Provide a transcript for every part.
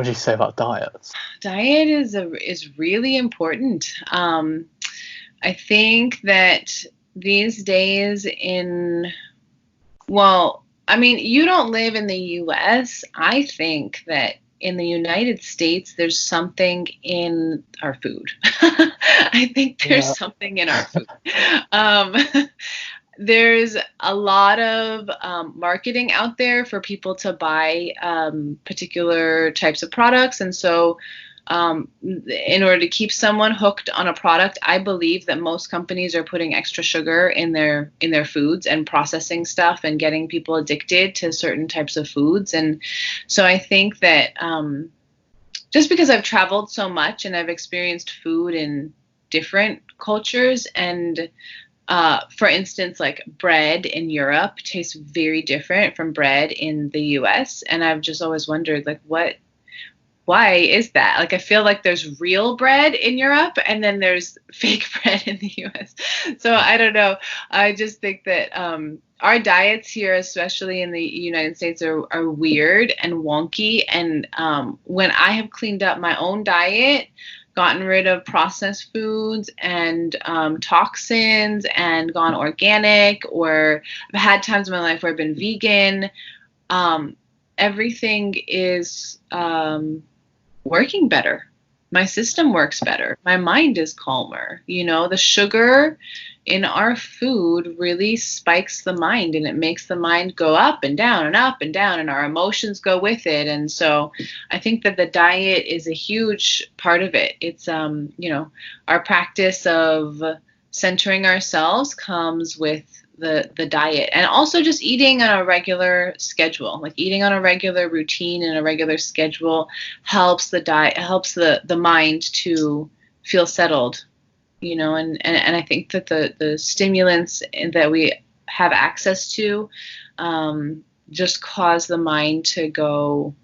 do you say about diets? Diet is really important. I think that these days I mean, you don't live in the US. I think that in the United States, there's something in our food. I think there's Yeah. something in our food. Um, there's a lot of marketing out there for people to buy particular types of products. And so, in order to keep someone hooked on a product, I believe that most companies are putting extra sugar in their foods and processing stuff and getting people addicted to certain types of foods. And so I think that just because I've traveled so much and I've experienced food in different cultures, and for instance, like bread in Europe tastes very different from bread in the US. And I've just always wondered, like, why is that? Like, I feel like there's real bread in Europe and then there's fake bread in the US. So I don't know. I just think that our diets here, especially in the United States, are weird and wonky. And when I have cleaned up my own diet, gotten rid of processed foods and toxins and gone organic, or I've had times in my life where I've been vegan, everything is working better. My system works better. My mind is calmer. You know, the sugar in our food really spikes the mind, and it makes the mind go up and down and up and down, and our emotions go with it. And so I think that the diet is a huge part of it. It's, you know, our practice of centering ourselves comes with the diet, and also just eating on a regular schedule. Like, eating on a regular routine and a regular schedule helps the mind to feel settled, you know. And I think that the stimulants that we have access to just cause the mind to go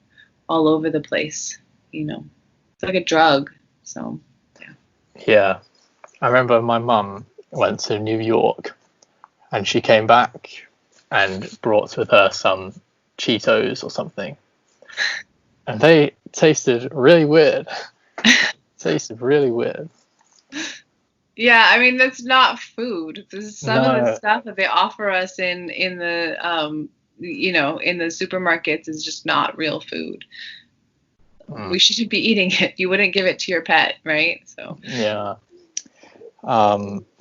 all over the place, you know. It's like a drug. So Yeah, I remember my mum went to New York and she came back and brought with her some Cheetos or something. And they tasted really weird. yeah, I mean, that's not food. This is some of the No. stuff that they offer us in the you know, in the supermarkets is just not real food. We shouldn't be eating it. You wouldn't give it to your pet, right? So Yeah.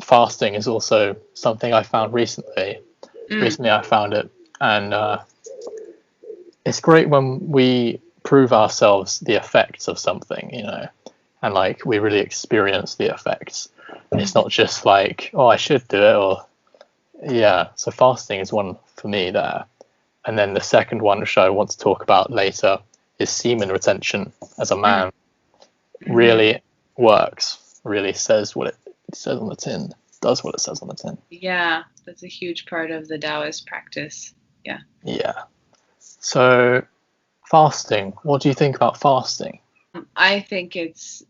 Fasting is also something I found recently. Recently I found it, and it's great when we prove ourselves the effects of something, you know, and like we really experience the effects. It's not just like, oh, I should do it, or yeah. So fasting is one for me there. And then the second one, which I want to talk about later, is semen retention as a man. Really works, really says what it says on the tin, does what it says on the tin. yeah, that's a huge part of the Taoist practice. Yeah. So fasting, what do you think about fasting? I think it's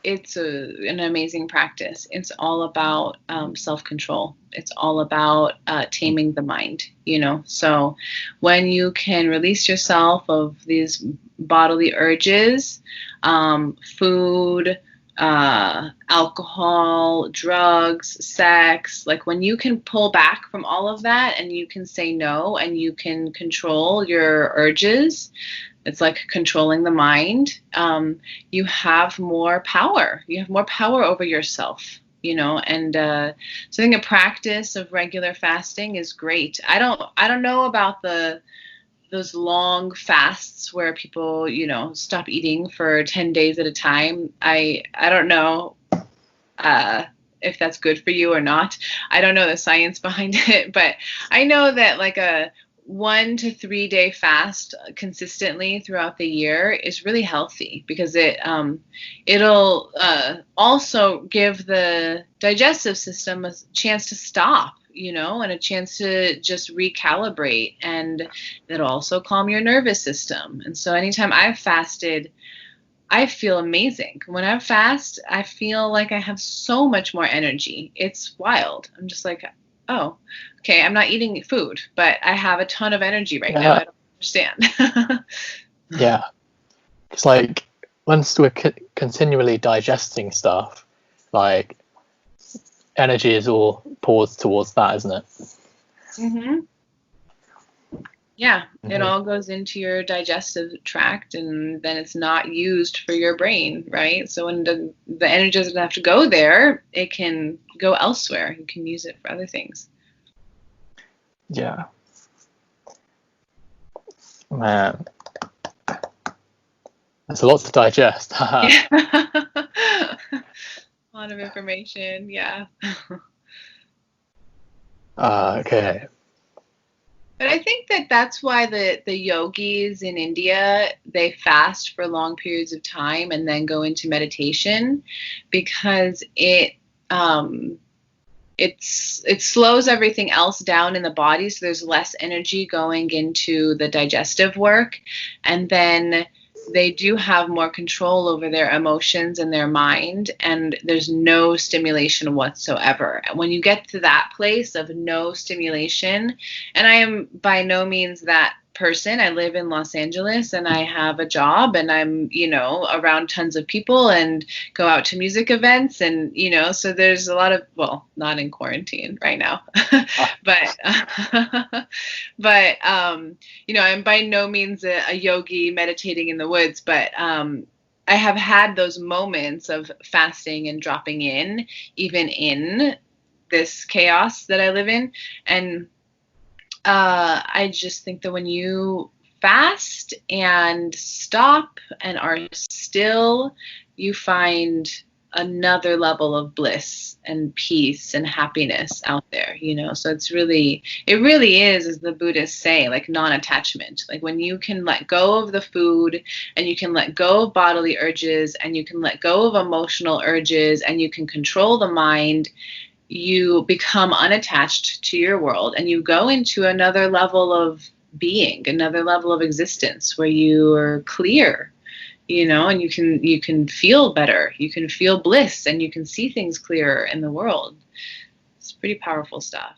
an amazing practice. It's all about self-control. It's all about taming the mind, you know. So when you can release yourself of these bodily urges, food, alcohol, drugs, sex, like when you can pull back from all of that and you can say no and you can control your urges, it's like controlling the mind. You have more power. You have more power over yourself, you know. And so I think a practice of regular fasting is great. I don't know about those long fasts where people, you know, stop eating for 10 days at a time. I don't know if that's good for you or not. I don't know the science behind it, but I know that like a 1 to 3 day fast consistently throughout the year is really healthy, because it'll also give the digestive system a chance to stop, you know, and a chance to just recalibrate, and it'll also calm your nervous system. And so anytime I've fasted, I feel amazing. When I fast, I feel like I have so much more energy. It's wild. I'm just like, oh, okay, I'm not eating food, but I have a ton of energy right now. I don't understand. Yeah. It's like once we're continually digesting stuff, like energy is all poured towards that, isn't it? Mm-hmm. Yeah, it Mm-hmm. all goes into your digestive tract, and then it's not used for your brain, right? So when the energy doesn't have to go there, it can go elsewhere. You can use it for other things. Yeah. Man, there's a lot to digest. Yeah. A lot of information, yeah. Okay. But I think that that's why the yogis in India, they fast for long periods of time and then go into meditation, because it slows everything else down in the body, so there's less energy going into the digestive work, and then they do have more control over their emotions and their mind, and there's no stimulation whatsoever. And when you get to that place of no stimulation, and I am by no means that person. I live in Los Angeles and I have a job, and I'm, around tons of people and go out to music events, and, so there's a lot of, well, not in quarantine right now, but I'm by no means a yogi meditating in the woods, but I have had those moments of fasting and dropping in, even in this chaos that I live in. And I just think that when you fast and stop and are still, you find another level of bliss and peace and happiness out there, So it really is, as the Buddhists say, like non-attachment. Like when you can let go of the food, and you can let go of bodily urges, and you can let go of emotional urges, and you can control the mind, you become unattached to your world, and you go into another level of being, another level of existence, where you are clear, and you can feel better, you can feel bliss, and you can see things clearer in the world. It's pretty powerful stuff.